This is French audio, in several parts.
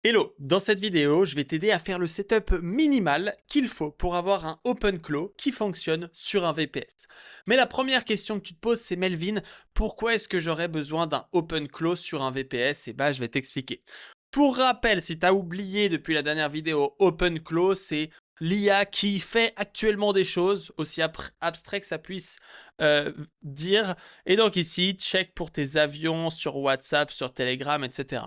Hello, dans cette vidéo, je vais t'aider à faire le setup minimal qu'il faut pour avoir un OpenClaw qui fonctionne sur un VPS. Mais la première question que tu te poses, c'est Melvin, pourquoi est-ce que j'aurais besoin d'un OpenClaw sur un VPS? Et bah, je vais t'expliquer. Pour rappel, si tu as oublié depuis la dernière vidéo, OpenClaw, c'est l'IA qui fait actuellement des choses, aussi abstrait que ça puisse dire. Et donc ici, check pour tes avions sur WhatsApp, sur Telegram, etc.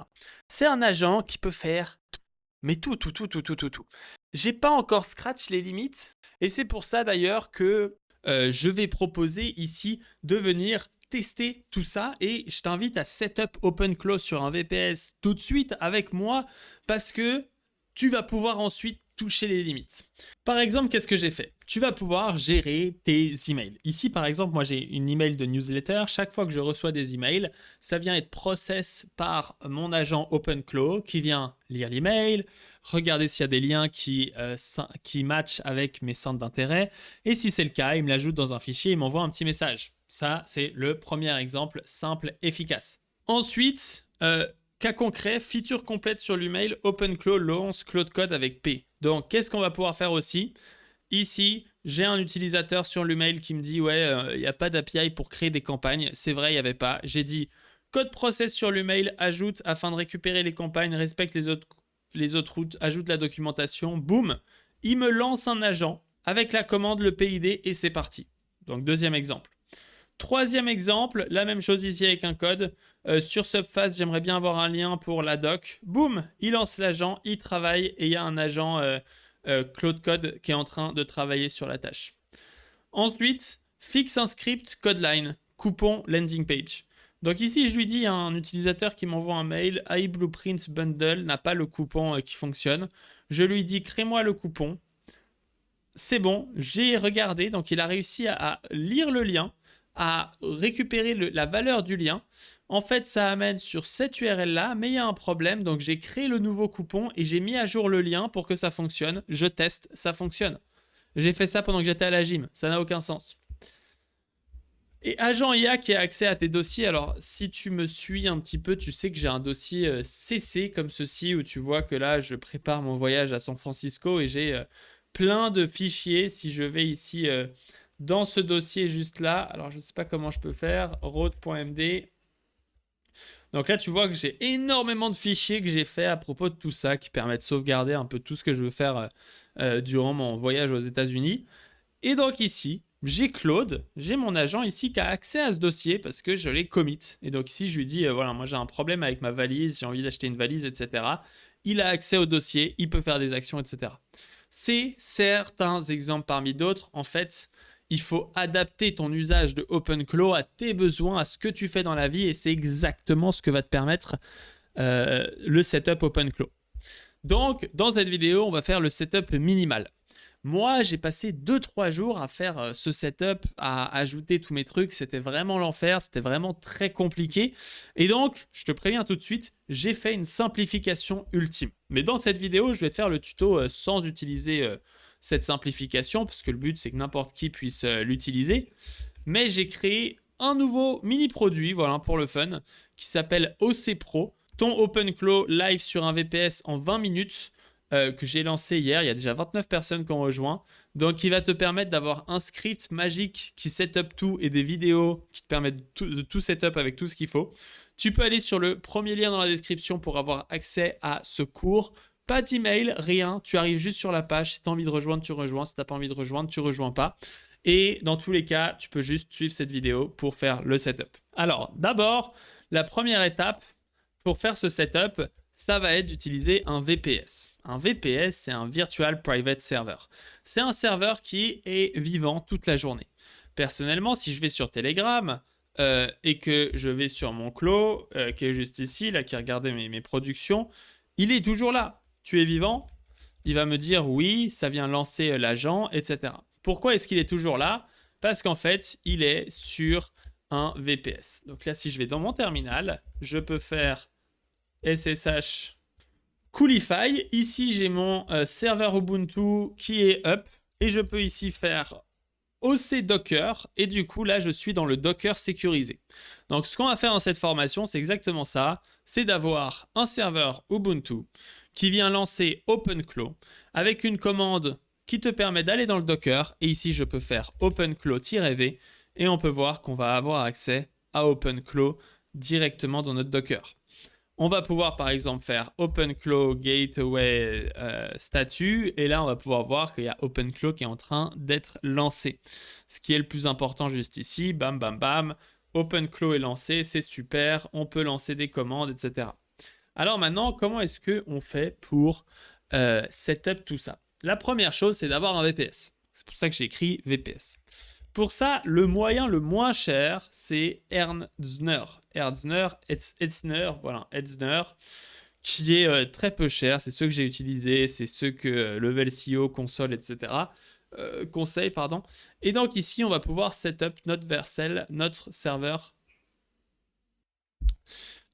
C'est un agent qui peut faire tout. Mais tout, tout, tout, tout, tout, tout, tout. J'ai pas encore scratch les limites. Et c'est pour ça d'ailleurs que je vais proposer ici de venir tester tout ça. Et je t'invite à setup OpenClaw sur un VPS tout de suite avec moi parce que tu vas pouvoir ensuite toucher les limites. Par exemple, qu'est-ce que j'ai fait? Tu vas pouvoir gérer tes emails. Ici, par exemple, moi j'ai une email de newsletter. Chaque fois que je reçois des emails, ça vient être process par mon agent OpenClaw qui vient lire l'email, regarder s'il y a des liens qui matchent avec mes centres d'intérêt. Et si c'est le cas, il me l'ajoute dans un fichier et m'envoie un petit message. Ça, c'est le premier exemple simple, efficace. Ensuite, cas concret, feature complète sur l'email, OpenClaw lance Cloud Code avec P. Donc, qu'est-ce qu'on va pouvoir faire aussi? Ici, j'ai un utilisateur sur l'email qui me dit « Ouais, il n'y a pas d'API pour créer des campagnes. » C'est vrai, il n'y avait pas. J'ai dit « Code process sur l'email, ajoute afin de récupérer les campagnes, respecte les autres routes, ajoute la documentation. » Boum, il me lance un agent avec la commande, le PID et c'est parti. Donc, deuxième exemple. Troisième exemple, la même chose ici avec un code. Sur Subfast, j'aimerais bien avoir un lien pour la doc. Boum, il lance l'agent, il travaille et il y a un agent Cloud Code qui est en train de travailler sur la tâche. Ensuite, fixe un script codeline, coupon landing page. Donc ici, je lui dis, il y a un utilisateur qui m'envoie un mail, iBlueprint Bundle n'a pas le coupon qui fonctionne. Je lui dis, crée-moi le coupon. C'est bon, j'ai regardé, donc il a réussi à lire le lien, à récupérer la valeur du lien. En fait, ça amène sur cette URL-là, mais il y a un problème. Donc, j'ai créé le nouveau coupon et j'ai mis à jour le lien pour que ça fonctionne. Je teste, ça fonctionne. J'ai fait ça pendant que j'étais à la gym. Ça n'a aucun sens. Et agent IA qui a accès à tes dossiers. Alors, si tu me suis un petit peu, tu sais que j'ai un dossier CC comme ceci, où tu vois que là, je prépare mon voyage à San Francisco et j'ai plein de fichiers. Si je vais ici dans ce dossier juste là, alors je ne sais pas comment je peux faire, road.md. Donc là, tu vois que j'ai énormément de fichiers que j'ai fait à propos de tout ça, qui permettent de sauvegarder un peu tout ce que je veux faire durant mon voyage aux États-Unis. Et donc ici, j'ai Claude, j'ai mon agent ici qui a accès à ce dossier parce que je l'ai commit. Et donc ici, je lui dis, voilà, moi j'ai un problème avec ma valise, j'ai envie d'acheter une valise, etc. Il a accès au dossier, il peut faire des actions, etc. C'est certains exemples parmi d'autres. En fait, il faut adapter ton usage de OpenClaw à tes besoins, à ce que tu fais dans la vie, et c'est exactement ce que va te permettre le setup OpenClaw. Donc, dans cette vidéo, on va faire le setup minimal. Moi, j'ai passé 2-3 jours à faire ce setup, à ajouter tous mes trucs. C'était vraiment l'enfer, c'était vraiment très compliqué. Et donc, je te préviens tout de suite, j'ai fait une simplification ultime. Mais dans cette vidéo, je vais te faire le tuto sans utiliser cette simplification, parce que le but, c'est que n'importe qui puisse l'utiliser. Mais j'ai créé un nouveau mini-produit, voilà, pour le fun, qui s'appelle OC Pro. Ton OpenClaw live sur un VPS en 20 minutes. Que j'ai lancé hier. Il y a déjà 29 personnes qui ont rejoint. Donc, il va te permettre d'avoir un script magique qui setup tout et des vidéos qui te permettent de tout setup avec tout ce qu'il faut. Tu peux aller sur le premier lien dans la description pour avoir accès à ce cours. Pas d'email, rien. Tu arrives juste sur la page. Si tu as envie de rejoindre, tu rejoins. Si tu n'as pas envie de rejoindre, tu rejoins pas. Et dans tous les cas, tu peux juste suivre cette vidéo pour faire le setup. Alors, d'abord, la première étape pour faire ce setup, ça va être d'utiliser un VPS. Un VPS, c'est un Virtual Private Server. C'est un serveur qui est vivant toute la journée. Personnellement, si je vais sur Telegram et que je vais sur mon Claw, qui est juste ici, là, qui regarde mes productions, il est toujours là. Tu es vivant? Il va me dire oui, ça vient lancer l'agent, etc. Pourquoi est-ce qu'il est toujours là? Parce qu'en fait, il est sur un VPS. Donc là, si je vais dans mon terminal, je peux faire SSH Coolify. Ici, j'ai mon serveur Ubuntu qui est up et je peux ici faire OC Docker et du coup, là, je suis dans le Docker sécurisé. Donc, ce qu'on va faire dans cette formation, c'est exactement ça. C'est d'avoir un serveur Ubuntu qui vient lancer OpenClaw avec une commande qui te permet d'aller dans le Docker. Et ici, je peux faire OpenClaw-V et on peut voir qu'on va avoir accès à OpenClaw directement dans notre Docker. On va pouvoir par exemple faire OpenClaw Gateway statut et là on va pouvoir voir qu'il y a OpenClaw qui est en train d'être lancé. Ce qui est le plus important juste ici, bam bam bam, OpenClaw est lancé, c'est super, on peut lancer des commandes, etc. Alors maintenant, comment est-ce qu'on fait pour setup tout ça? La première chose, c'est d'avoir un VPS. C'est pour ça que j'ai écrit VPS. Pour ça, le moyen le moins cher, c'est Edzner, voilà, Edzner, qui est très peu cher. C'est ceux que j'ai utilisés, c'est ceux que Level CEO, console, etc. Conseil, pardon. Et donc ici, on va pouvoir setup notre Vercel, notre serveur.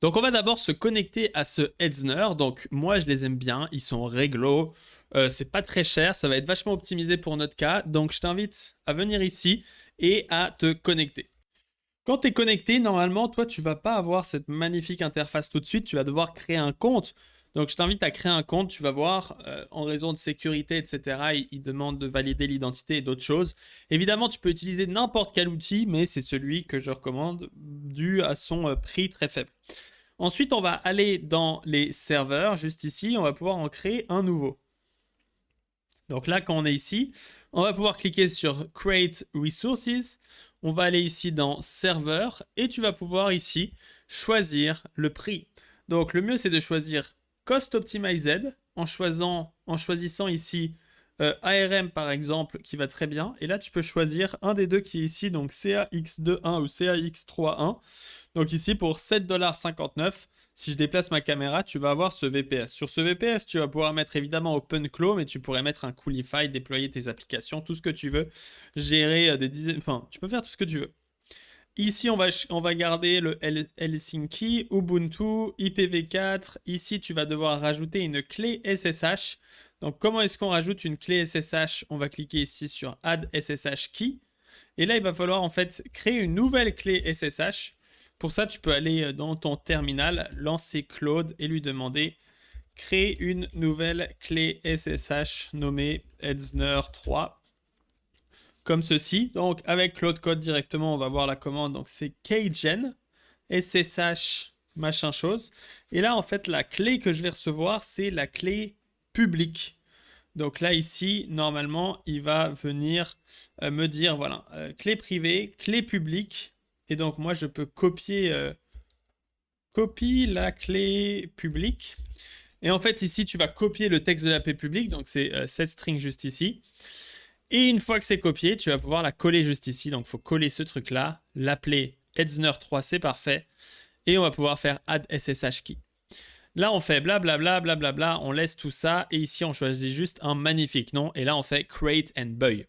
Donc on va d'abord se connecter à ce Edzner. Donc moi je les aime bien, ils sont réglo, c'est pas très cher, ça va être vachement optimisé pour notre cas. Donc je t'invite à venir ici et à te connecter. Quand tu es connecté, normalement toi tu vas pas avoir cette magnifique interface tout de suite, tu vas devoir créer un compte. Donc je t'invite à créer un compte, tu vas voir, en raison de sécurité, etc., il demande de valider l'identité et d'autres choses. Évidemment, tu peux utiliser n'importe quel outil, mais c'est celui que je recommande dû à son prix très faible. Ensuite, on va aller dans les serveurs, juste ici, on va pouvoir en créer un nouveau. Donc là, quand on est ici, on va pouvoir cliquer sur Create Resources, on va aller ici dans Serveur, et tu vas pouvoir ici choisir le prix. Donc le mieux, c'est de choisir Cost Optimized, en choisissant ici ARM par exemple, qui va très bien, et là tu peux choisir un des deux qui est ici, donc CAX21 ou CAX31. Donc ici, pour 7,59$, si je déplace ma caméra, tu vas avoir ce VPS. Sur ce VPS, tu vas pouvoir mettre évidemment OpenClaw, mais tu pourrais mettre un Coolify, déployer tes applications, tout ce que tu veux, gérer des dizaines... Enfin, tu peux faire tout ce que tu veux. Ici, on va garder le Helsinki, Ubuntu, IPv4. Ici, tu vas devoir rajouter une clé SSH. Donc, comment est-ce qu'on rajoute une clé SSH? On va cliquer ici sur Add SSH Key. Et là, il va falloir en fait créer une nouvelle clé SSH. Pour ça, tu peux aller dans ton terminal, lancer Claude et lui demander créer une nouvelle clé SSH nommée Edzner3. Comme ceci. Donc, avec Claude Code directement, on va voir la commande. Donc, c'est kgen, SSH, machin chose. Et là, en fait, la clé que je vais recevoir, c'est la clé publique. Donc là, ici, normalement, il va venir me dire, voilà, clé privée, clé publique. Et donc, moi, je peux copier la clé publique. Et en fait, ici, tu vas copier le texte de la clé publique. Donc, c'est cette string juste ici. Et une fois que c'est copié, tu vas pouvoir la coller juste ici. Donc, il faut coller ce truc-là, l'appeler Edzner3, c'est parfait. Et on va pouvoir faire add SSH key. Là, on fait blablabla, blablabla, on laisse tout ça. Et ici, on choisit juste un magnifique nom. Et là, on fait create and buy.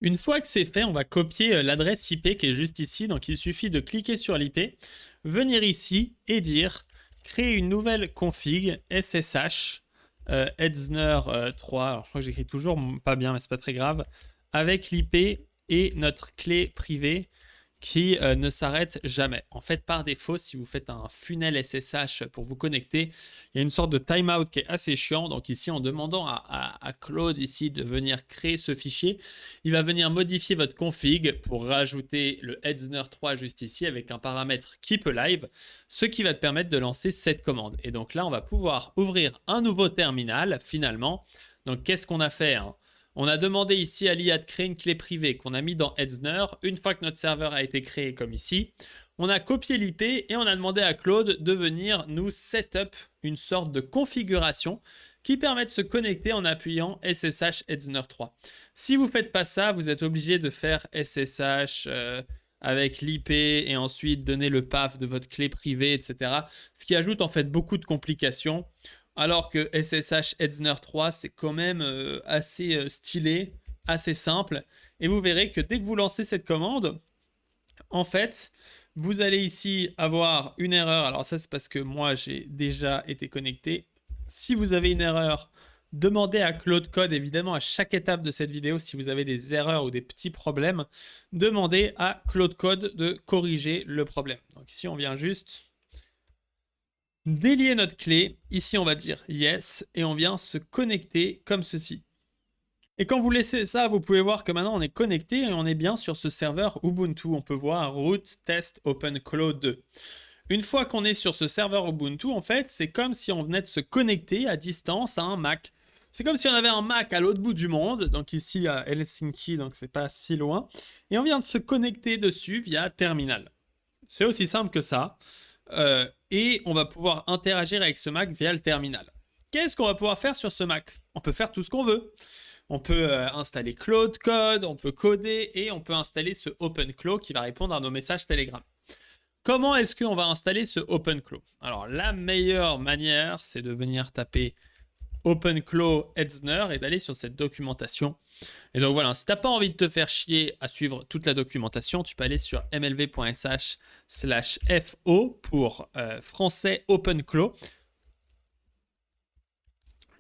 Une fois que c'est fait, on va copier l'adresse IP qui est juste ici. Donc, il suffit de cliquer sur l'IP, venir ici et dire créer une nouvelle config SSH Edzner3. Alors, je crois que j'écris toujours pas bien, mais c'est pas très grave. Avec l'IP et notre clé privée qui ne s'arrête jamais. En fait, par défaut, si vous faites un funnel SSH pour vous connecter, il y a une sorte de timeout qui est assez chiant. Donc ici, en demandant à Claude ici de venir créer ce fichier, il va venir modifier votre config pour rajouter le Edzner3 juste ici avec un paramètre keep alive, ce qui va te permettre de lancer cette commande. Et donc là, on va pouvoir ouvrir un nouveau terminal finalement. Donc qu'est-ce qu'on a fait hein? On a demandé ici à l'IA de créer une clé privée qu'on a mis dans Edzner. Une fois que notre serveur a été créé comme ici, on a copié l'IP et on a demandé à Claude de venir nous setup une sorte de configuration qui permet de se connecter en appuyant SSH Edzner3. Si vous ne faites pas ça, vous êtes obligé de faire SSH avec l'IP et ensuite donner le path de votre clé privée, etc. Ce qui ajoute en fait beaucoup de complications. Alors que SSH Edzner3, c'est quand même assez stylé, assez simple. Et vous verrez que dès que vous lancez cette commande, en fait, vous allez ici avoir une erreur. Alors ça, c'est parce que moi, j'ai déjà été connecté. Si vous avez une erreur, demandez à Claude Code, évidemment, à chaque étape de cette vidéo, si vous avez des erreurs ou des petits problèmes, demandez à Claude Code de corriger le problème. Donc ici, on vient juste délier notre clé. Ici, on va dire yes et on vient se connecter comme ceci. Et quand vous laissez ça, vous pouvez voir que maintenant on est connecté et on est bien sur ce serveur Ubuntu. On peut voir root test openclaw 2. Une fois qu'on est sur ce serveur Ubuntu, en fait, c'est comme si on venait de se connecter à distance à un Mac. C'est comme si on avait un Mac à l'autre bout du monde, donc ici à Helsinki, donc c'est pas si loin, et on vient de se connecter dessus via terminal. C'est aussi simple que ça, et on va pouvoir interagir avec ce Mac via le terminal. Qu'est-ce qu'on va pouvoir faire sur ce Mac? On peut faire tout ce qu'on veut. On peut installer Cloud Code, on peut coder et on peut installer ce OpenClaw qui va répondre à nos messages Telegram. Comment est-ce qu'on va installer ce OpenClaw? Alors la meilleure manière, c'est de venir taper OpenClaw Hetzner et d'aller sur cette documentation. Et donc voilà, si tu n'as pas envie de te faire chier à suivre toute la documentation, tu peux aller sur mlv.sh/fo pour français OpenClaw,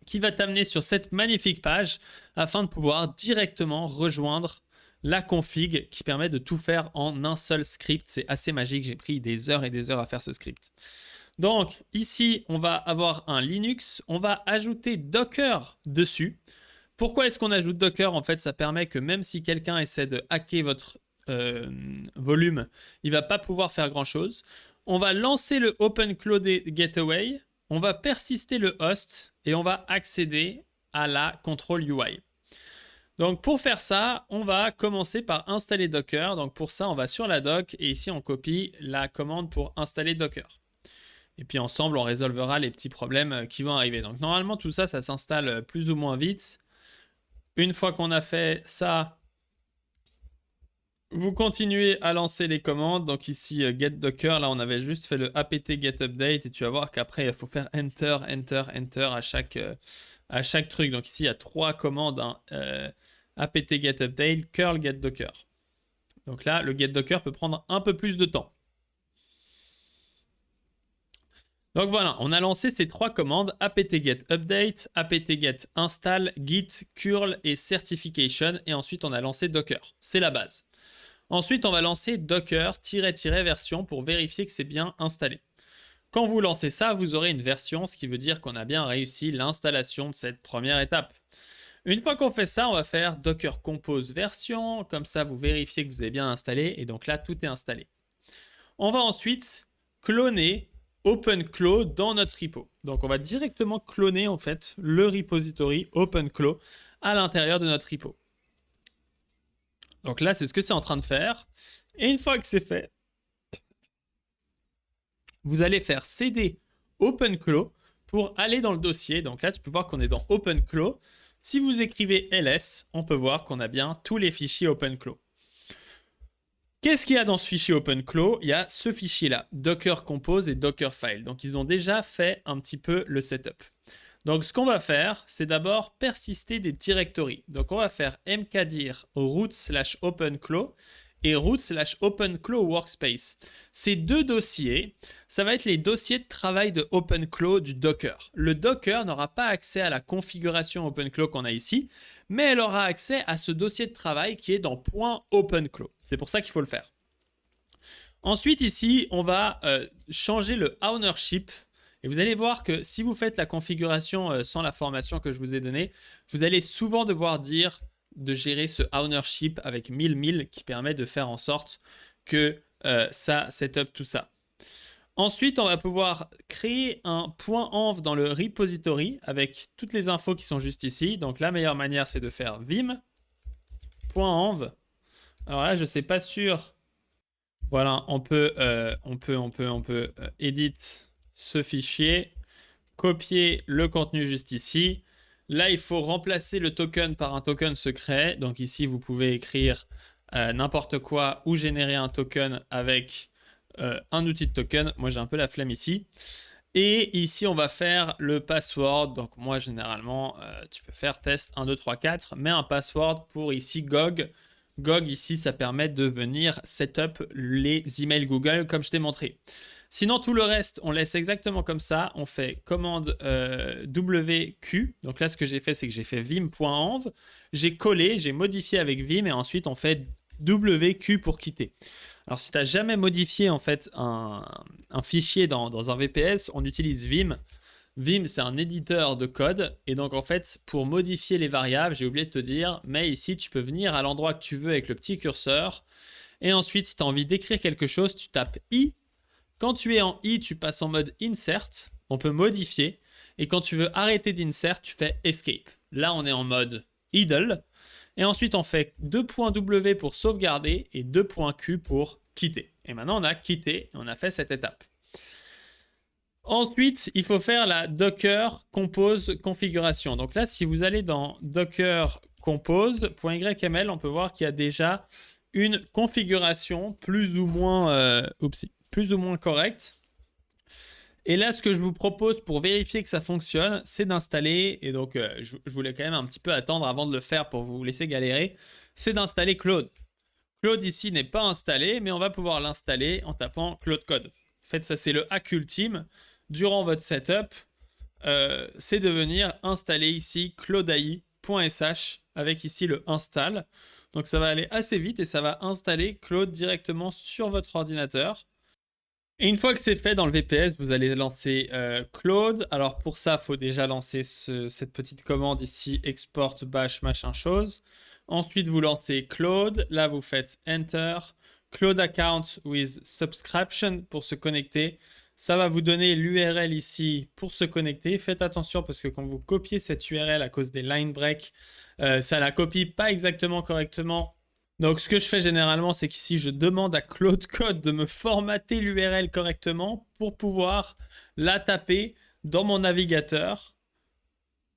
qui va t'amener sur cette magnifique page afin de pouvoir directement rejoindre la config qui permet de tout faire en un seul script. C'est assez magique, j'ai pris des heures et des heures à faire ce script. Donc ici, on va avoir un Linux, on va ajouter Docker dessus. Pourquoi est-ce qu'on ajoute Docker? En fait, ça permet que même si quelqu'un essaie de hacker votre volume, il ne va pas pouvoir faire grand-chose. On va lancer le OpenClaw Gateway, on va persister le host et on va accéder à la control UI. Donc pour faire ça, on va commencer par installer Docker. Donc pour ça, on va sur la doc et ici on copie la commande pour installer Docker. Et puis ensemble, on résolvera les petits problèmes qui vont arriver. Donc normalement, tout ça, ça s'installe plus ou moins vite. Une fois qu'on a fait ça, vous continuez à lancer les commandes. Donc ici, get docker, là on avait juste fait le apt get update et tu vas voir qu'après il faut faire enter, enter, enter à chaque truc. Donc ici il y a 3 commandes, hein, apt get update, curl get docker. Donc là, le get docker peut prendre un peu plus de temps. Donc voilà, on a lancé ces 3 commandes, apt-get update, apt-get install, git, curl et certification. Et ensuite, on a lancé Docker. C'est la base. Ensuite, on va lancer Docker-version pour vérifier que c'est bien installé. Quand vous lancez ça, vous aurez une version, ce qui veut dire qu'on a bien réussi l'installation de cette première étape. Une fois qu'on fait ça, on va faire Docker compose version. Comme ça, vous vérifiez que vous avez bien installé. Et donc là, tout est installé. On va ensuite cloner OpenClaw dans notre repo. Donc on va directement cloner en fait le repository OpenClaw à l'intérieur de notre repo. Donc là, c'est ce que c'est en train de faire. Et une fois que c'est fait, vous allez faire cd OpenClaw pour aller dans le dossier. Donc là, tu peux voir qu'on est dans OpenClaw. Si vous écrivez ls, on peut voir qu'on a bien tous les fichiers OpenClaw. Qu'est-ce qu'il y a dans ce fichier OpenClaw? Il y a ce fichier-là, Docker Compose et Dockerfile. Donc, ils ont déjà fait un petit peu le setup. Donc, ce qu'on va faire, c'est d'abord persister des directories. Donc, on va faire mkdir root/openclaw et root/openclaw workspace. Ces 2 dossiers, ça va être les dossiers de travail de OpenClaw du Docker. Le Docker n'aura pas accès à la configuration OpenClaw qu'on a ici, mais elle aura accès à ce dossier de travail qui est dans .openclaw. C'est pour ça qu'il faut le faire. Ensuite, ici, on va changer le ownership. Et vous allez voir que si vous faites la configuration sans la formation que je vous ai donnée, vous allez souvent devoir dire de gérer ce ownership avec 1000 qui permet de faire en sorte que ça setup tout ça. Ensuite, on va pouvoir créer un .env dans le repository avec toutes les infos qui sont juste ici. Donc la meilleure manière, c'est de faire vim .env. Alors là, je ne sais pas sûr. Voilà, on peut edit ce fichier, copier le contenu juste ici. Là, il faut remplacer le token par un token secret. Donc ici, vous pouvez écrire n'importe quoi ou générer un token avec un outil de token. Moi, j'ai un peu la flemme ici. Et ici, on va faire le password. Donc moi, généralement, tu peux faire test 1, 2, 3, 4. Mais un password pour ici GOG. GOG, ici, ça permet de venir setup les emails Google comme je t'ai montré. Sinon, tout le reste, on laisse exactement comme ça. On fait commande WQ. Donc là, ce que j'ai fait, c'est que j'ai fait vim.env. J'ai collé, j'ai modifié avec vim et ensuite, on fait WQ pour quitter. Alors si tu n'as jamais modifié en fait un fichier dans un VPS, on utilise Vim. Vim, c'est un éditeur de code. Et donc, en fait, pour modifier les variables, j'ai oublié de te dire, mais ici, tu peux venir à l'endroit que tu veux avec le petit curseur. Et ensuite, si tu as envie d'écrire quelque chose, tu tapes I. Quand tu es en I, tu passes en mode insert. On peut modifier. Et quand tu veux arrêter d'insert, tu fais escape. Là, on est en mode idle. Et ensuite, on fait 2.W pour sauvegarder et 2.Q pour quitter. Et maintenant, on a quitté et on a fait cette étape. Ensuite, il faut faire la Docker Compose configuration. Donc là, si vous allez dans Docker Compose.yml, on peut voir qu'il y a déjà une configuration plus ou moins correcte. Et là, ce que je vous propose pour vérifier que ça fonctionne, c'est d'installer, et donc je voulais quand même un petit peu attendre avant de le faire pour vous laisser galérer, c'est d'installer Claude. Claude ici n'est pas installé, mais on va pouvoir l'installer en tapant Claude Code. En fait, ça c'est le hack ultime. Durant votre setup, c'est de venir installer ici claude.ai.sh avec ici le install. Donc ça va aller assez vite et ça va installer Claude directement sur votre ordinateur. Et une fois que c'est fait dans le VPS, vous allez lancer Claude. Alors pour ça, il faut déjà lancer cette petite commande ici, export bash machin chose. Ensuite, vous lancez Claude. Là, vous faites Enter. Claude account with subscription pour se connecter. Ça va vous donner l'URL ici pour se connecter. Faites attention parce que quand vous copiez cette URL à cause des line breaks, ça la copie pas exactement correctement. Donc ce que je fais généralement, c'est qu'ici je demande à Claude Code de me formater l'URL correctement pour pouvoir la taper dans mon navigateur.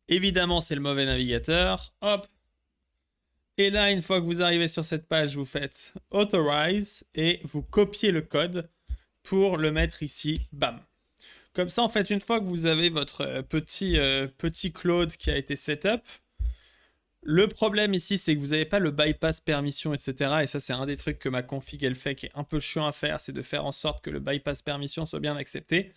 Évidemment, c'est le mauvais navigateur. Hop. Et là, une fois que vous arrivez sur cette page, vous faites Authorize et vous copiez le code pour le mettre ici, bam. Comme ça, en fait, une fois que vous avez votre petit Claude qui a été setup, le problème ici, c'est que vous n'avez pas le bypass permission, etc. Et ça, c'est un des trucs que ma config, elle fait, qui est un peu chiant à faire, c'est de faire en sorte que le bypass permission soit bien accepté.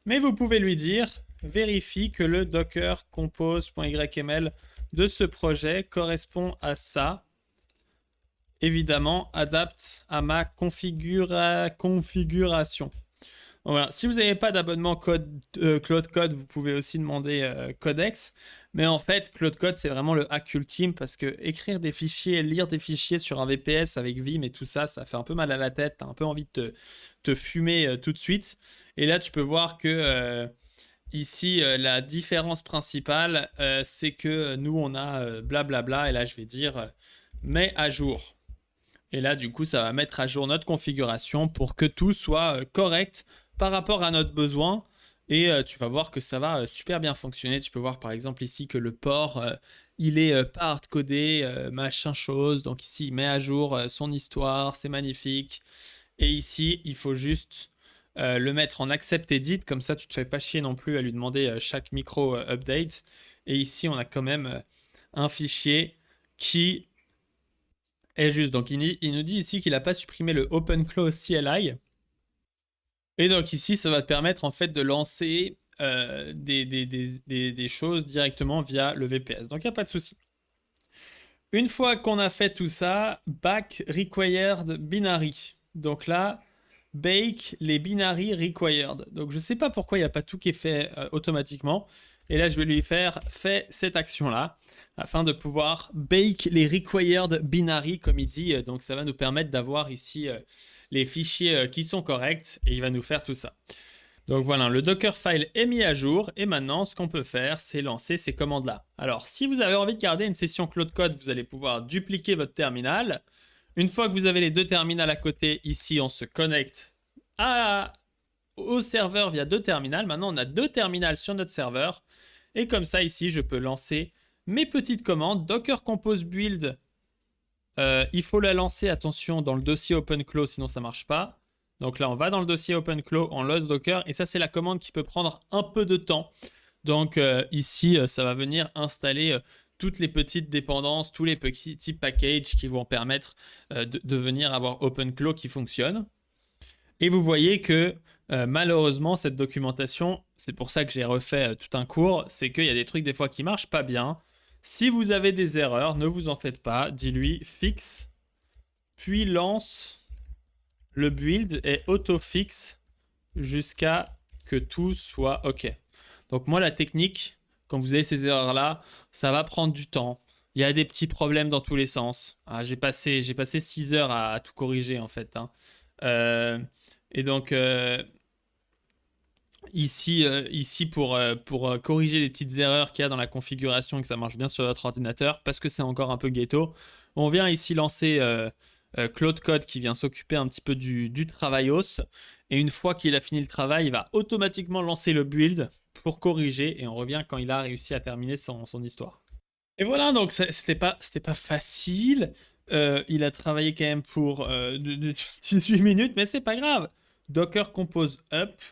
Mais vous pouvez lui dire, vérifie que le docker compose.yml de ce projet correspond à ça. Évidemment, adapte à ma configuration. Donc voilà. Si vous n'avez pas d'abonnement Claude Code, vous pouvez aussi demander Codex. Mais en fait, Claude Code, c'est vraiment le hack ultime parce que écrire des fichiers, lire des fichiers sur un VPS avec Vim et tout ça, ça fait un peu mal à la tête. Tu as un peu envie de te fumer tout de suite. Et là, tu peux voir que ici, la différence principale, c'est que nous, on a blablabla. Et là, je vais dire mets à jour. Et là, du coup, ça va mettre à jour notre configuration pour que tout soit correct par rapport à notre besoin. Et tu vas voir que ça va super bien fonctionner. Tu peux voir par exemple ici que le port, il est pas hardcodé, machin chose. Donc ici, il met à jour son histoire, c'est magnifique. Et ici, il faut juste le mettre en accept edit. Comme ça, tu ne te fais pas chier non plus à lui demander chaque micro update. Et ici, on a quand même un fichier qui est juste. Donc il nous dit ici qu'il n'a pas supprimé le OpenClaw CLI. Et donc ici, ça va te permettre en fait de lancer des choses directement via le VPS. Donc il n'y a pas de souci. Une fois qu'on a fait tout ça, back required binary. Donc là, bake les binary required. Donc je ne sais pas pourquoi il n'y a pas tout qui est fait automatiquement. Et là, je vais lui faire fait cette action-là afin de pouvoir bake les required binary, comme il dit. Donc ça va nous permettre d'avoir ici les fichiers qui sont corrects et il va nous faire tout ça. Donc voilà, le Dockerfile est mis à jour et maintenant ce qu'on peut faire, c'est lancer ces commandes-là. Alors si vous avez envie de garder une session Claude Code, vous allez pouvoir dupliquer votre terminal. Une fois que vous avez les deux terminals à côté, ici on se connecte au serveur via deux terminals. Maintenant on a deux terminals sur notre serveur et comme ça ici je peux lancer mes petites commandes. Docker Compose Build, il faut la lancer, attention, dans le dossier OpenClaw, sinon ça ne marche pas. Donc là, on va dans le dossier OpenClaw, on load Docker, et ça, c'est la commande qui peut prendre un peu de temps. Donc ici, ça va venir installer toutes les petites dépendances, tous les petits packages qui vont permettre de venir avoir OpenClaw qui fonctionne. Et vous voyez que malheureusement, cette documentation, c'est pour ça que j'ai refait tout un cours, c'est qu'il y a des trucs des fois qui ne marchent pas bien. Si vous avez des erreurs, ne vous en faites pas, dis-lui fixe, puis lance le build est auto-fixe jusqu'à que tout soit OK. Donc moi, la technique, quand vous avez ces erreurs-là, ça va prendre du temps. Il y a des petits problèmes dans tous les sens. Ah, j'ai passé 6 heures à tout corriger, en fait. Hein. Et donc, ici pour corriger les petites erreurs qu'il y a dans la configuration et que ça marche bien sur votre ordinateur, parce que c'est encore un peu ghetto, on vient ici lancer Claude Code qui vient s'occuper un petit peu du travaillos. Et une fois qu'il a fini le travail, il va automatiquement lancer le build pour corriger. Et on revient quand il a réussi à terminer son histoire. Et voilà, donc c'était pas facile. Il a travaillé quand même pour 18 minutes, mais c'est pas grave. Docker compose up.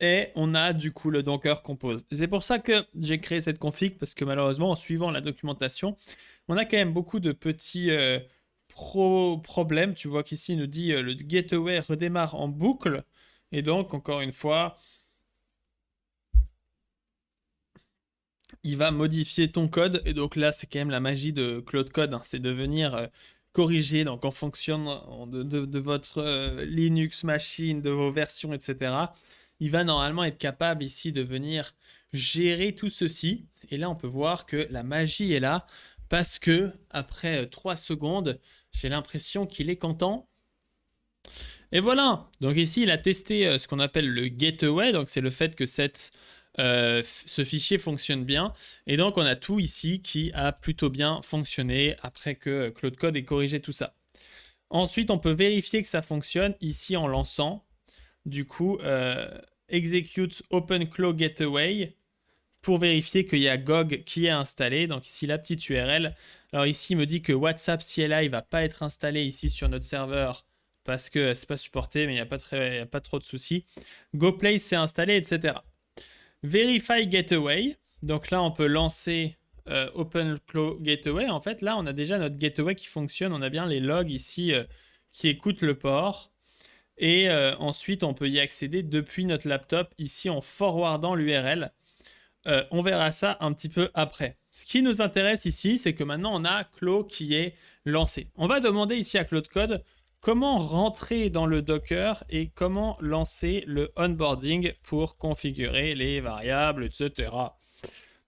Et on a du coup le Docker compose. C'est pour ça que j'ai créé cette config, parce que malheureusement, en suivant la documentation, on a quand même beaucoup de petits problèmes. Tu vois qu'ici, il nous dit le gateway redémarre en boucle. Et donc, encore une fois, il va modifier ton code. Et donc là, c'est quand même la magie de Claude Code. Hein, c'est de venir corriger donc en fonction de votre Linux machine, de vos versions, etc. Il va normalement être capable ici de venir gérer tout ceci. Et là, on peut voir que la magie est là parce que après 3 secondes, j'ai l'impression qu'il est content. Et voilà. Donc ici, il a testé ce qu'on appelle le gateway. Donc c'est le fait que ce fichier fonctionne bien. Et donc, on a tout ici qui a plutôt bien fonctionné après que Claude Code ait corrigé tout ça. Ensuite, on peut vérifier que ça fonctionne ici en lançant du coup execute OpenClaw Gateway pour vérifier qu'il y a GOG qui est installé. Donc ici la petite URL. Alors ici il me dit que WhatsApp CLI va pas être installé ici sur notre serveur parce que c'est pas supporté, mais il n'y a pas trop de soucis. GoPlace s'est installé, etc. Verify Gateway. Donc là on peut lancer OpenClaw Gateway. En fait là on a déjà notre gateway qui fonctionne. On a bien les logs ici qui écoutent le port. Et ensuite, on peut y accéder depuis notre laptop, ici en forwardant l'URL. On verra ça un petit peu après. Ce qui nous intéresse ici, c'est que maintenant, on a Claude qui est lancé. On va demander ici à Claude Code comment rentrer dans le Docker et comment lancer le onboarding pour configurer les variables, etc.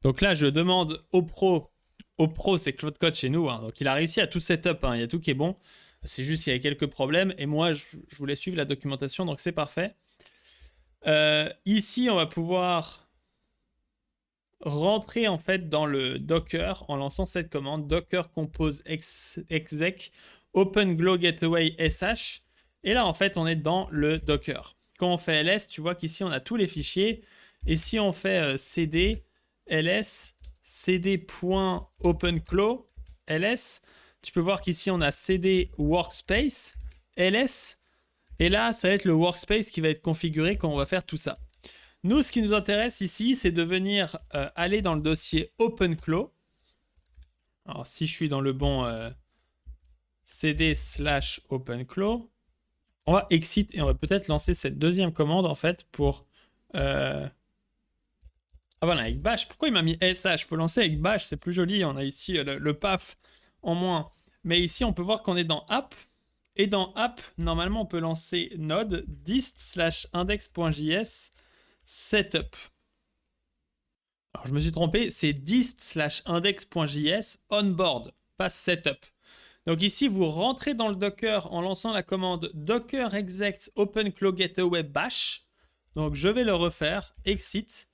Donc là, je demande au pro. Au pro, c'est Claude Code chez nous. Hein. Donc il a réussi à tout setup. Hein. Il y a tout qui est bon. C'est juste qu'il y avait quelques problèmes. Et moi, je voulais suivre la documentation, donc c'est parfait. Ici, on va pouvoir rentrer en fait dans le Docker en lançant cette commande docker compose exec OpenGlaw Gateway sh. Et là, en fait, on est dans le Docker. Quand on fait ls, tu vois qu'ici, on a tous les fichiers. Et si on fait cd ls cd.openclaw ls, tu peux voir qu'ici, on a cd workspace, ls, et là, ça va être le workspace qui va être configuré quand on va faire tout ça. Nous, ce qui nous intéresse ici, c'est de venir aller dans le dossier OpenClaw. Alors, si je suis dans le bon cd/OpenClaw, on va exit et on va peut-être lancer cette deuxième commande, en fait, pour... Ah voilà, avec bash. Pourquoi il m'a mis sh? Faut lancer avec bash, c'est plus joli. On a ici le paf en moins. Mais ici, on peut voir qu'on est dans app. Et dans app, normalement, on peut lancer node dist/index.js setup. Alors, je me suis trompé, c'est dist/index.js onboard, pas setup. Donc ici, vous rentrez dans le Docker en lançant la commande docker exec openclaw gateway bash. Donc, je vais le refaire, exit.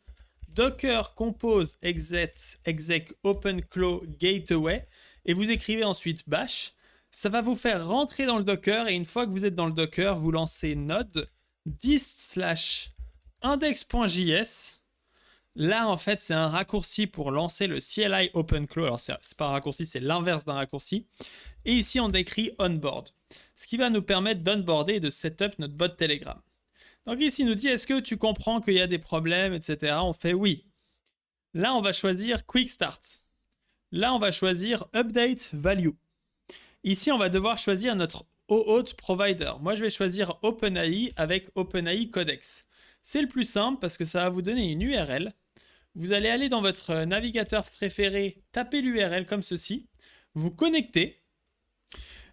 Docker compose exec openclaw gateway et vous écrivez ensuite bash. Ça va vous faire rentrer dans le Docker et une fois que vous êtes dans le Docker, vous lancez node dist/index.js. Là, en fait, c'est un raccourci pour lancer le CLI OpenClaw. Alors, c'est pas un raccourci, c'est l'inverse d'un raccourci. Et ici, on décrit onboard, ce qui va nous permettre d'onboarder et de setup notre bot Telegram. Donc ici, il nous dit, est-ce que tu comprends qu'il y a des problèmes, etc. On fait oui. Là, on va choisir Quick Start. Là, on va choisir Update Value. Ici, on va devoir choisir notre OAuth provider. Moi, je vais choisir OpenAI avec OpenAI Codex. C'est le plus simple parce que ça va vous donner une URL. Vous allez aller dans votre navigateur préféré, taper l'URL comme ceci, vous connectez.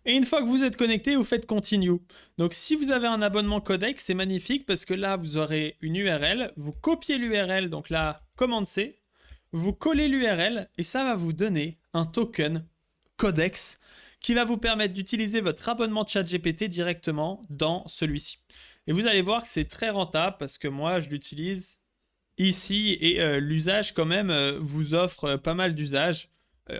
Et une fois que vous êtes connecté, vous faites continue. Donc si vous avez un abonnement Codex, c'est magnifique parce que là, vous aurez une URL, vous copiez l'URL, donc là, commande C, vous collez l'URL et ça va vous donner un token Codex qui va vous permettre d'utiliser votre abonnement ChatGPT directement dans celui-ci. Et vous allez voir que c'est très rentable parce que moi, je l'utilise ici et l'usage quand même vous offre pas mal d'usages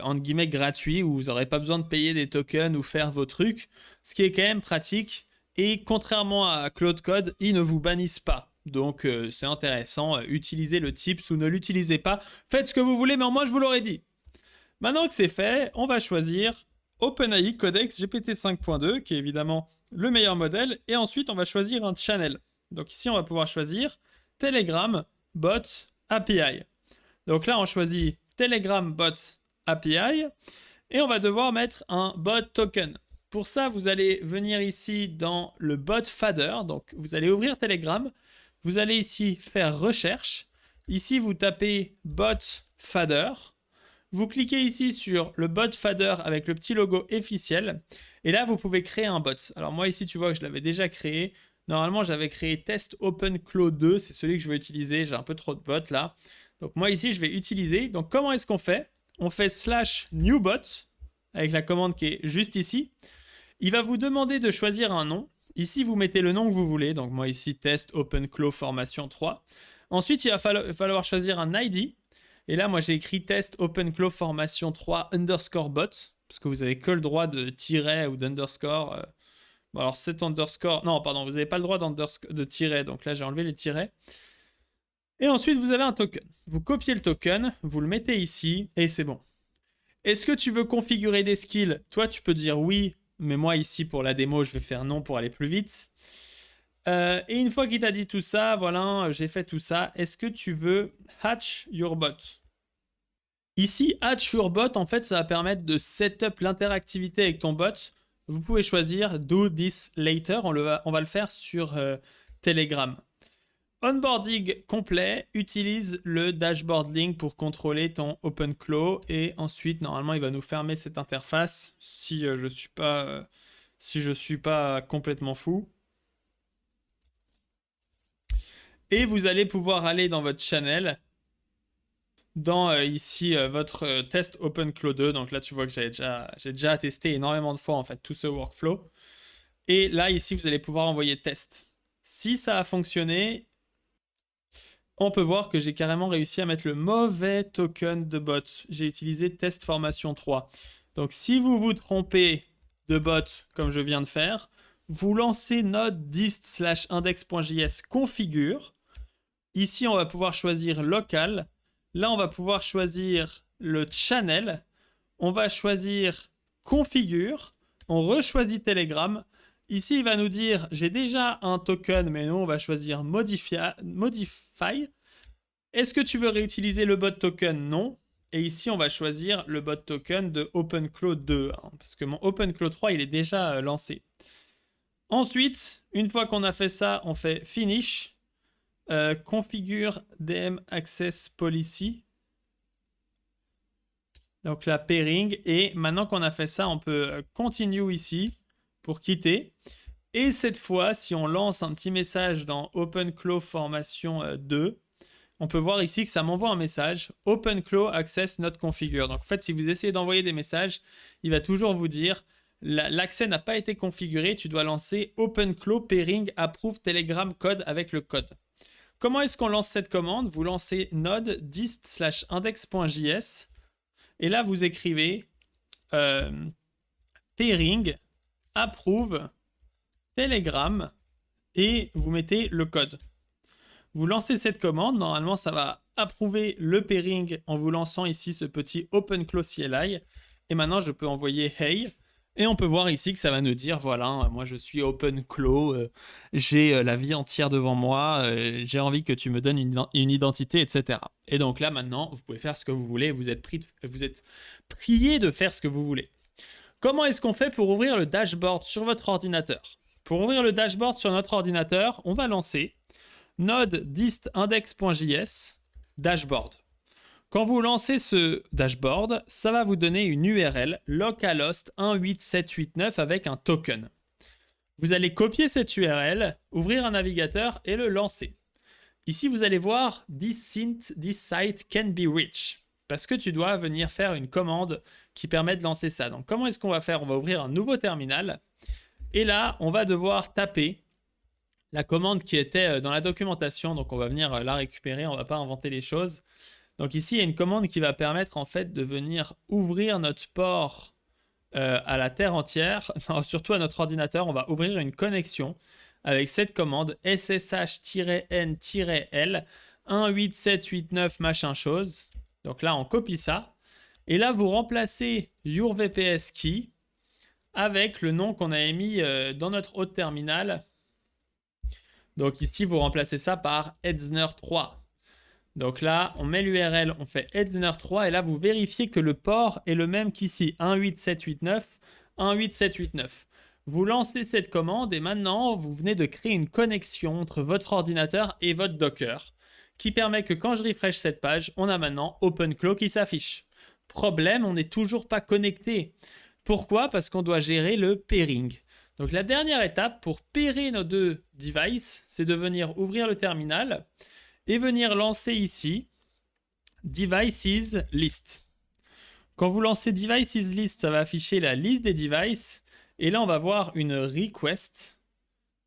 entre guillemets gratuits où vous n'aurez pas besoin de payer des tokens ou faire vos trucs, ce qui est quand même pratique. Et contrairement à Claude Code, ils ne vous bannissent pas. Donc c'est intéressant, utilisez le tips ou ne l'utilisez pas. Faites ce que vous voulez, mais moi je vous l'aurais dit. Maintenant que c'est fait, on va choisir OpenAI Codex GPT 5.2, qui est évidemment le meilleur modèle. Et ensuite, on va choisir un channel. Donc ici, on va pouvoir choisir Telegram Bot API. Donc là, on choisit Telegram Bot API. Et on va devoir mettre un bot token. Pour ça, vous allez venir ici dans le bot fader. Donc, vous allez ouvrir Telegram. Vous allez ici faire recherche. Ici, vous tapez bot fader. Vous cliquez ici sur le bot fader avec le petit logo officiel. Et là, vous pouvez créer un bot. Alors moi, ici, tu vois que je l'avais déjà créé. Normalement, j'avais créé test OpenClaw 2. C'est celui que je vais utiliser. J'ai un peu trop de bots là. Donc moi, ici, je vais utiliser. Donc comment est-ce qu'on fait? On fait /newbot avec la commande qui est juste ici. Il va vous demander de choisir un nom. Ici, vous mettez le nom que vous voulez. Donc moi, ici, test OpenClaw formation 3. Ensuite, il va falloir choisir un ID. Et là, moi, j'ai écrit test OpenClaw formation 3 underscore bot, parce que vous n'avez que le droit de tiret ou d'underscore. Bon, alors, cet underscore... Non, pardon, vous n'avez pas le droit de tiret, donc là, j'ai enlevé les tirets. Et ensuite, vous avez un token. Vous copiez le token, vous le mettez ici, et c'est bon. Est-ce que tu veux configurer des skills? Toi, tu peux dire oui, mais moi, ici, pour la démo, je vais faire non pour aller plus vite. Et une fois qu'il t'a dit tout ça, voilà, j'ai fait tout ça. Est-ce que tu veux hatch your bot? Ici, hatch your bot, en fait, ça va permettre de setup l'interactivité avec ton bot. Vous pouvez choisir do this later. On va le faire sur Telegram. Onboarding complet, utilise le dashboard link pour contrôler ton OpenClaw et ensuite, normalement, il va nous fermer cette interface si je suis pas complètement fou. Et vous allez pouvoir aller dans votre channel, dans ici votre test OpenClaw 2. Donc là, tu vois que j'ai déjà testé énormément de fois en fait tout ce workflow. Et là, ici, vous allez pouvoir envoyer test. Si ça a fonctionné, on peut voir que j'ai carrément réussi à mettre le mauvais token de bot. J'ai utilisé test formation 3. Donc si vous vous trompez de bot, comme je viens de faire, vous lancez node dist/index.js configure. Ici, on va pouvoir choisir local. Là, on va pouvoir choisir le channel. On va choisir configure. On rechoisit Telegram. Ici, il va nous dire, j'ai déjà un token, mais nous, on va choisir modify. Est-ce que tu veux réutiliser le bot token? Non. Et ici, on va choisir le bot token de OpenClaw 2, hein, parce que mon OpenClaw 3, il est déjà lancé. Ensuite, une fois qu'on a fait ça, on fait finish. Configure DM Access Policy. Donc la pairing. Et maintenant qu'on a fait ça, on peut continue ici pour quitter. Et cette fois, si on lance un petit message dans OpenClaw formation 2, on peut voir ici que ça m'envoie un message OpenClaw Access Not Configure. Donc en fait, si vous essayez d'envoyer des messages, il va toujours vous dire l'accès n'a pas été configuré, tu dois lancer OpenClaw pairing approve Telegram code avec le code. Comment est-ce qu'on lance cette commande? Vous lancez node dist/index.js et là vous écrivez pairing approve Telegram et vous mettez le code. Vous lancez cette commande, normalement ça va approuver le pairing en vous lançant ici ce petit OpenClaw CLI et maintenant je peux envoyer hey. Et on peut voir ici que ça va nous dire, voilà, moi je suis OpenClaw, j'ai la vie entière devant moi, j'ai envie que tu me donnes une identité, etc. Et donc là maintenant, vous pouvez faire ce que vous voulez, vous êtes prié de faire ce que vous voulez. Comment est-ce qu'on fait pour ouvrir le dashboard sur votre ordinateur? Pour ouvrir le dashboard sur notre ordinateur, on va lancer node dist index.js dashboard. Quand vous lancez ce dashboard, ça va vous donner une URL localhost 18789 avec un token. Vous allez copier cette URL, ouvrir un navigateur et le lancer. Ici, vous allez voir this site can be reached parce que tu dois venir faire une commande qui permet de lancer ça. Donc, comment est-ce qu'on va faire? On va ouvrir un nouveau terminal et là, on va devoir taper la commande qui était dans la documentation. Donc, on va venir la récupérer, on ne va pas inventer les choses. Donc ici, il y a une commande qui va permettre en fait de venir ouvrir notre port à la terre entière, non, surtout à notre ordinateur. On va ouvrir une connexion avec cette commande ssh-n-l 18789 machin chose. Donc là, on copie ça. Et là, vous remplacez your VPS key avec le nom qu'on avait mis dans notre autre terminal. Donc ici, vous remplacez ça par Edzner3. Donc là, on met l'URL, on fait Edzner3 et là, vous vérifiez que le port est le même qu'ici, 18789, 18789. Vous lancez cette commande et maintenant, vous venez de créer une connexion entre votre ordinateur et votre Docker qui permet que quand je refresh cette page, on a maintenant OpenClaw qui s'affiche. Problème, on n'est toujours pas connecté. Pourquoi? Parce qu'on doit gérer le pairing. Donc la dernière étape pour pairer nos deux devices, c'est de venir ouvrir le terminal et venir lancer ici Devices List. Quand vous lancez Devices List, ça va afficher la liste des devices. Et là, on va voir une request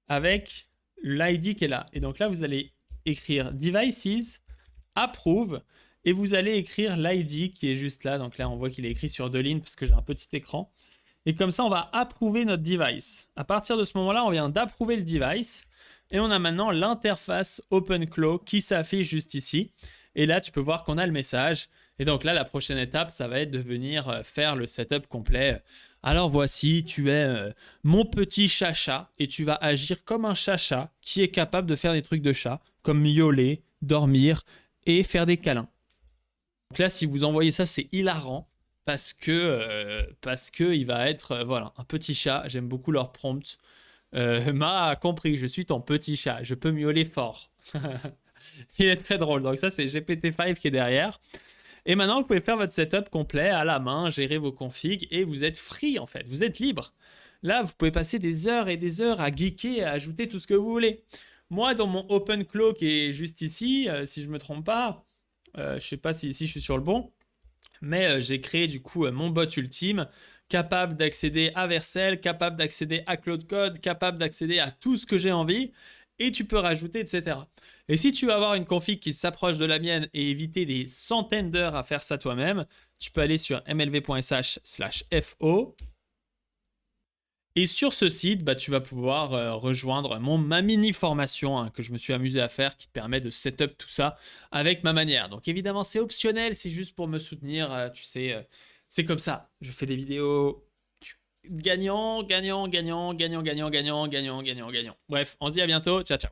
avec l'ID qui est là. Et donc là, vous allez écrire Devices Approve et vous allez écrire l'ID qui est juste là. Donc là, on voit qu'il est écrit sur 2 lignes parce que j'ai un petit écran. Et comme ça, on va approuver notre device. À partir de ce moment-là, on vient d'approuver le device. Et on a maintenant l'interface OpenClaw qui s'affiche juste ici. Et là, tu peux voir qu'on a le message. Et donc là, la prochaine étape, ça va être de venir faire le setup complet. Alors voici, tu es mon petit chacha et tu vas agir comme un chacha qui est capable de faire des trucs de chat, comme miauler, dormir et faire des câlins. Donc là, si vous envoyez ça, c'est hilarant parce que il va être voilà, un petit chat. J'aime beaucoup leur prompt. M'a compris, je suis ton petit chat, je peux miauler fort. Il est très drôle. Donc ça, c'est GPT-5 qui est derrière. Et maintenant, vous pouvez faire votre setup complet à la main, gérer vos configs et vous êtes free en fait, vous êtes libre. Là, vous pouvez passer des heures et des heures à geeker, à ajouter tout ce que vous voulez. Moi, dans mon OpenClaw qui est juste ici, si je ne me trompe pas, je ne sais pas si ici je suis sur le bon, mais j'ai créé du coup mon bot ultime, capable d'accéder à Vercel, capable d'accéder à Cloud Code, capable d'accéder à tout ce que j'ai envie, et tu peux rajouter, etc. Et si tu veux avoir une config qui s'approche de la mienne et éviter des centaines d'heures à faire ça toi-même, tu peux aller sur mlv.sh/fo. Et sur ce site, tu vas pouvoir rejoindre ma mini formation que je me suis amusé à faire qui te permet de setup tout ça avec ma manière. Donc évidemment, c'est optionnel, c'est juste pour me soutenir, tu sais, c'est comme ça. Je fais des vidéos gagnant, gagnant, gagnant, gagnant, gagnant, gagnant, gagnant, gagnant, gagnant. Bref, on se dit à bientôt. Ciao, ciao.